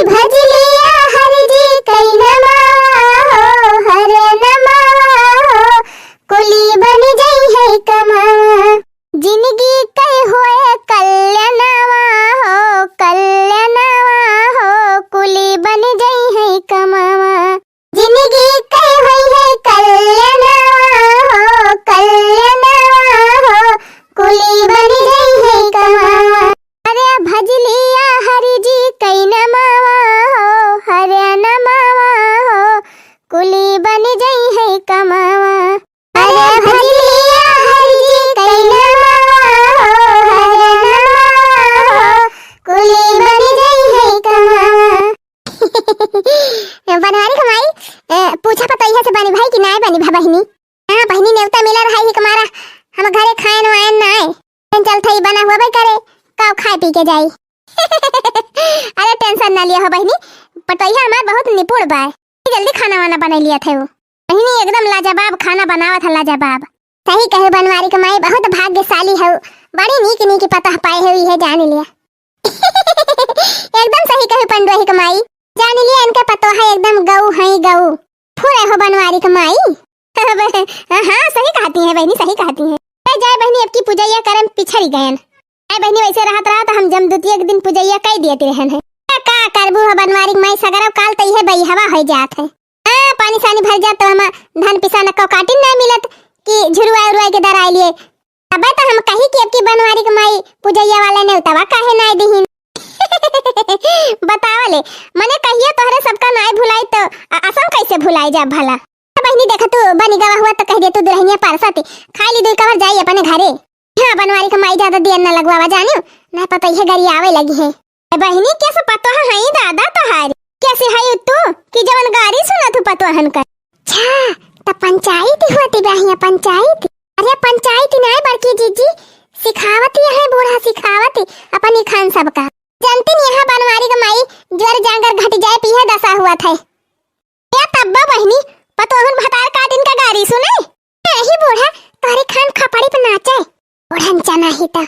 भजलिया हर जी कई नमावा हो, हर नमावा हो, कुली बन जई है कमावा। जिंदगी कई होए कल्याणवा हो, कल्याणवा हो, कुली बन जई है कमावा। जिंदगी कई होई है कल्याणवा हो, कल्याणवा हो, कुली बन जई है कमावा। अरे भजलिया हरि जी कई नमावा हो, हरे नमावा हो, कुली बन जई है कमावा। अरे भजलिया हरि जी कई नमावा हो, हरे नमावा हो, कुली बन जई है कमावा। बनवारी कमाई पूछा पतैया से बनी भाई कि नाय बनी भा बहिनी। हां बहिनी नेवता मिला रहा है हमारा, हम घरे खाए न आए ना आए चल थई बना हुआ भाई करे काव खाए पी के जाई। अरे टेंशन ना लिया हो बहिनी, पतैया हमार बहुत निपुण बा, जल्दी खाना वाना बना लिया थे वो। बहिनी एकदम लाजवाब खाना बनावा था, लाजवाब। सही कहे बनवारी कमाई बहुत भाग्यशाली है, बड़ी नीक नीक पता पाए हुई है जान लिया। एकदम सही कहे पंडोही कमाई, जान लिया इनका पतो है एकदम गऊ है गऊ। फुरे हो बनवारी कमाई। हाँ सही कहती है बहनी, सही कहती है। जाए बहनी अब की पूजैया करम पिछड़ गयन। ऐ बहनी वैसे रहत रहा तो हम जमदूतिया के दिन पूजैया कई दियत रहन है। का करबू हो बनवारी कमाई, सगरव काल तई है बई हवा हो जात है। हां पानी सानी भर जात तो हम धान पिसा न को काटिन ना मिलत कि झुरुआ उरुआ के दराई लिए। अब तो हम कही कि अब की बनवारी कमाई पूजैया वाला ने उतवा काहे ना दीहिन। बतावले मने कहिए तोहरे सबका नाय भुलाई तो असम कैसे भुलाई जा भला। बहनी देखा तू बनी गवा हुआ तो कह दे तू दुल्हनिया परसाती खाली दूर कवर जाई अपने घरे। हां बनवारी कमाई ज्यादा देर न लगवावा जानियो ना पता ये गरी आवे लगी है। बहनी कैसे पतो है दादा तोहारी कैसे है तू कि जवन गारी सुना तू पतो हन कर। अच्छा त पंचायत होती बहिया पंचायत। अरे पंचायत नाय बड़की जीजी सिखावती है, बूढ़ा सिखावती अपनी खान सबका। जानती नहीं यहाँ बनवारी कमाई जोर जांगर घट जाए पीछे दशा हुआ था। क्या तब्बा बहनी पतोहन भतार काटिन का गारी सुने यही बूढ़ा तारे खान खपड़ी पे नाचे बूढ़न चना ही ता।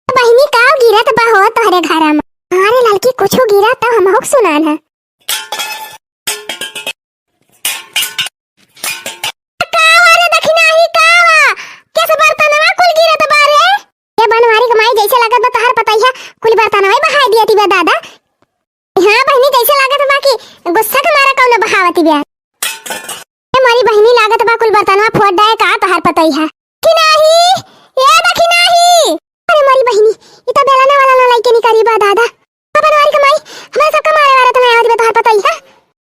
बहनी काव गिरत बा हो तोहरे घरा में। अरे लड़की कुछो गिरा तो हम होक सुनान है। जैसे लागत बा तोहर पतैया कुल बर्तनवा बहा दियती बा दादा। हां बहनी जैसे लागत बा कि गुस्सा के मारा कौनो बहावती बा। हमारी बहनी लागत बा कुल बर्तनवा फोड़ दे का तोहर पतैया कि नाही ये देखी नाही। अरे हमारी बहनी ई तो बेलाना वाला ना लाइके नहीं करी बा दादा। बनवारी कमाई हमरा सबका मारे वाला तो नहीं आवत बा तोहर पतैया।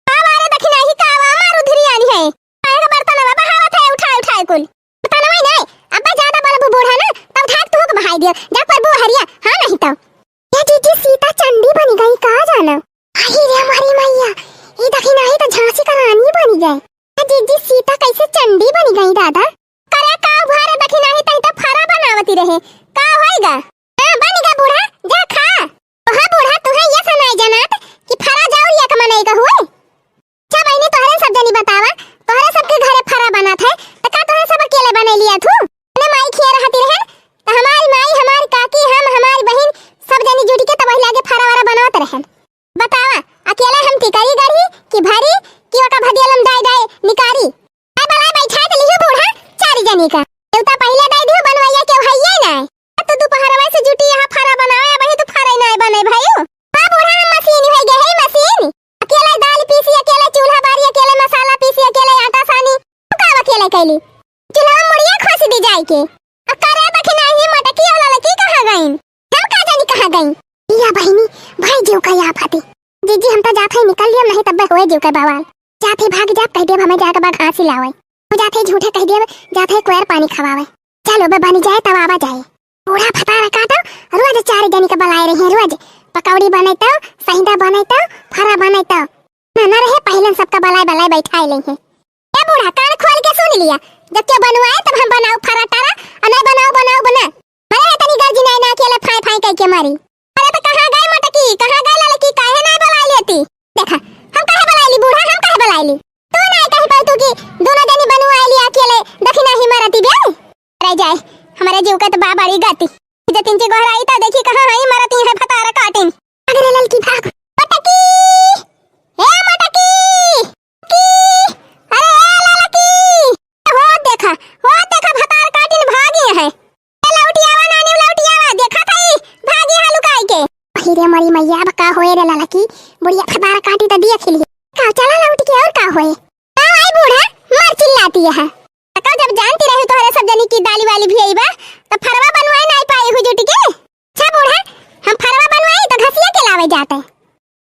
का मारे देखी नाही का मार उधरी आनी है आएगा बर्तनवा बहावत है उठा उठा कुल बर्तनवा नहीं। अब्बा ज्यादा बलबू बूढ़ा ना तब धाक तू को बहाई दियो जा पर बू हरिया। हां नहीं तो ये जीजी सीता चंडी बन गई का जाना। आई रे हमारी मैया ये देखी नहीं तो झांसी का रानी बन गई। ये जीजी सीता कैसे चंडी बन गई दादा। करे का भारे देखी नहीं तो फरा बनावती रहे का होएगा। हां बन गया बूढ़ा जा खा। ओहा बूढ़ा तुहे ये सुनाई जनात कि फरा जाऊ या कमनई का हुए। अच्छा बहनी तोहरे सब जनी बतावा तोहरे सबके घरे फरा बनत है त का तोहरे सब अकेले बने लिया थू ने माई खिया रहती रहे त हमारी माई हमारी काकी हम हमारी बहन सब जनी जुट के तब लागे फरा वारा बनावत रहन। बतावा अकेले हम टिकरी गढ़ी कि भरी कि ओका भदियलम दाई दाई निकारी। आ बला बैठा त लियो बूढ़ा चार जनी का देवता पहले दाई दियो बनवैया के हइए ना तो दोपहरवा से जुटी यहां फरा बनावे वही तो फरा नहीं बने भाईओ। हां बूढ़ा हम मशीन हो गए है मशीन अकेले दाल पीसी अकेले चूल्हा बारी अकेले मसाला पीसी अकेले आटा सानी का अकेले कैली चूल्हा मुड़िया खोस दी जाई के करे देखी नहीं मटकी वाला लकी कहां गई हम का जानी कहां गई। या बहनी भाई जीव का या फाती जीजी हम तो जाते निकल लियम नहीं तब होए जीव का बवाल जाते भाग जा कह दे हमें जाके बा घास लावे हो जाते झूठे कह दे जाते कोयर पानी खवावे चलो बे बनी जाए तब आवा जाए। पूरा फटारा काटो रोज चार जनी के बलाए रहे रोज पकौड़ी बनाइतो सहिंदा बनाइतो फरा बनाइतो ना रहे पहले सबका बलाए बलाए बैठाए ले है। ए बूढ़ा कान खोल के सुन लिया जब के बनवाए तब हम बनाओ फरा तारा अने बनाओ बनाओ बना अरे तनी गर्जी नहीं ना अकेले फाई फाई कह के मारी। अरे तो कहां गए मटकी कहां गए लड़की काहे ना बुला लेती देखा हम काहे बुलाईली बूढ़ा हम काहे बुलाईली तू नहीं कह पाई तू कि दोनों जनी बनवाईली अकेले दखिना ही मारती बे रह जाए हमारे जीव का तो बाबाड़ी गाती जतिन के घर आई ता देखी कहां आई मारती है फतारा काटिन आई रे मरी मैया अब का होए रे लाला की बुढ़िया फदारा काटी त दिया खिली का चला ला उठ के और का होए का आई बूढ़ा मार चिल्लाती है का जब जानती रही तोहरे सब जनी की दाली वाली भी आईबा त फरवा बनवाए नहीं पाए हुई जुट के अच्छा बूढ़ा हम फरवा बनवाई त घसिया के लावे जाते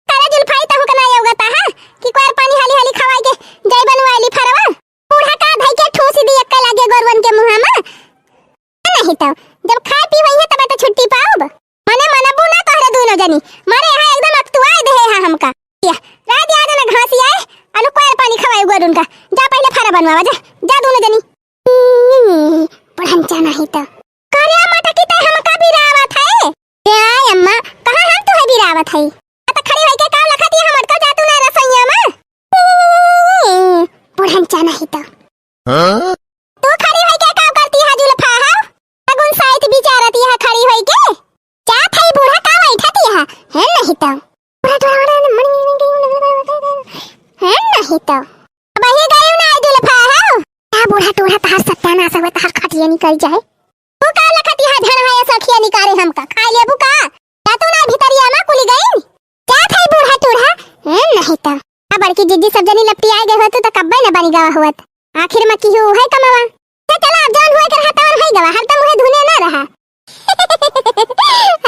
तारा जुल्फाई त हुकना योगता है कि कोर पानी हाली हाली खवाई के जय बनवाईली फरवा बूढ़ा का धई के ठूसी दी अक्का लागे गोरवन के मुंह में नहीं तो जब खाए पी वही तब तो छुट्टी पाओ मने मनबू ना तोहरे दोनों जनी मारे यहाँ एकदम अक्तुआए दे है हमका या रात याद ना घासी आए अनु कोर पानी खवाए गोरुन का जा पहले फरा बनवावा जा जा दोनों जनी पढ़न नहीं तो कार्या माता की तय हमका भी रावत है ए अम्मा कहां हम तो है भी रावत है त खड़ी होई के का लखती हमर का जातू ना रसैया में पढ़न नहीं तो हां तू खड़ी होई के का करती है जुल्फा हा अगुन साइत बिचारती है खड़ी होई के क्या थई बूढ़ा का बैठती है नहीं तो बूढ़ा थोड़ा है नहीं तो अब ही गई ना जुल्फा हा क्या बूढ़ा टोढ़ा तहार सत्यानाश होवे तहार खटिया निकल जाए तू का लखती है धन है सखिया निकारे हमका खा लेबू का या तू ना भीतरिया में कुली गई क्या थई बूढ़ा टोढ़ा नहीं तो अब बड़की जिद्दी सब जनी लपटी आए गए होत तो कब्बे न बनी गवा होत आखिर में की हो है कमावा चला अब जान हुए कर हता और है गवा हर तम मुहे धुने ना रहा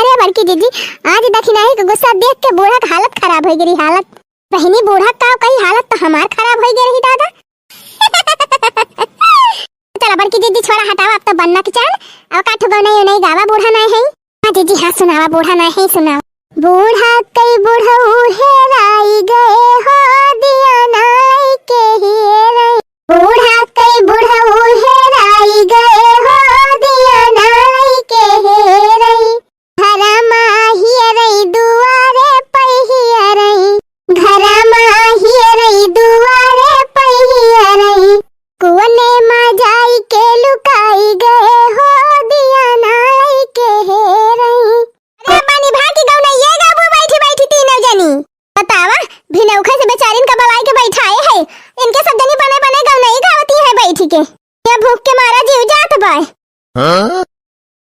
अरे बड़की दीदी आज देखी नहीं कि गुस्सा देख के बूढ़ा की हालत खराब हो गई हालत बहनी बूढ़ा का कई हालत तो हमार खराब हो गई दादा चला बड़की दीदी छोड़ा हटावा अब तो बनना की चाल अब काठो गौ नहीं गावा बूढ़ा नहीं है हां दीदी हां सुनावा बूढ़ा नहीं सुनावा बूढ़ा कई बूढ़ऊ हेराई गए हो